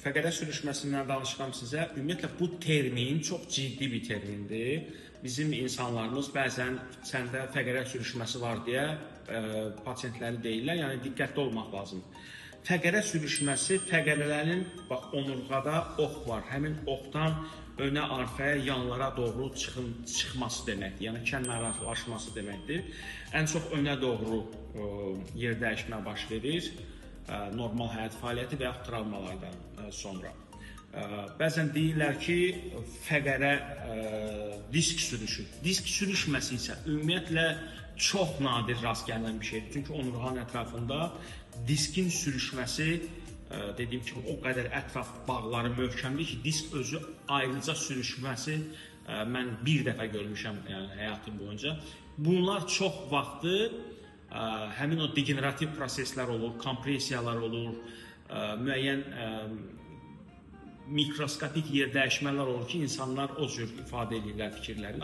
Fəqərə sürüşməsindən danışıram sizə. Ümumiyyətlə, bu termin çox ciddi bir termindir. Bizim insanlarımız bəzən səndə fəqərə sürüşməsi var deyə pasientləri deyirlər, yəni diqqətli olmaq lazımdır. Fəqərə sürüşməsi, fəqərələrin, bax, onurğada ox var, həmin oxdan önə, arxaya, yanlara doğru çıxması deməkdir, yəni kənarlaşması deməkdir. Ən çox önə doğru yer dəyişmə baş verir, normal həyat fəaliyyəti və yaxud travmalardan sonra. Bəzən deyirlər ki, fəqərə disk sürüşü. Disk sürüşməsi isə ümumiyyətlə çox nadir rast gələn bir şeydir. Çünki onurğanın ətrafında diskin sürüşməsi, dediyim kimi, o qədər ətraf bağları möhkəmdir ki, disk özü ayrıca sürüşməsi mən bir dəfə görmüşəm həyatım boyunca. Bunlar çox vaxtı həmin o degenerativ proseslər olur, kompresiyalar olur, müəyyən mikroskopik yer dəyişmələr olur ki, insanlar o cür ifadə edirlər fikirlərini.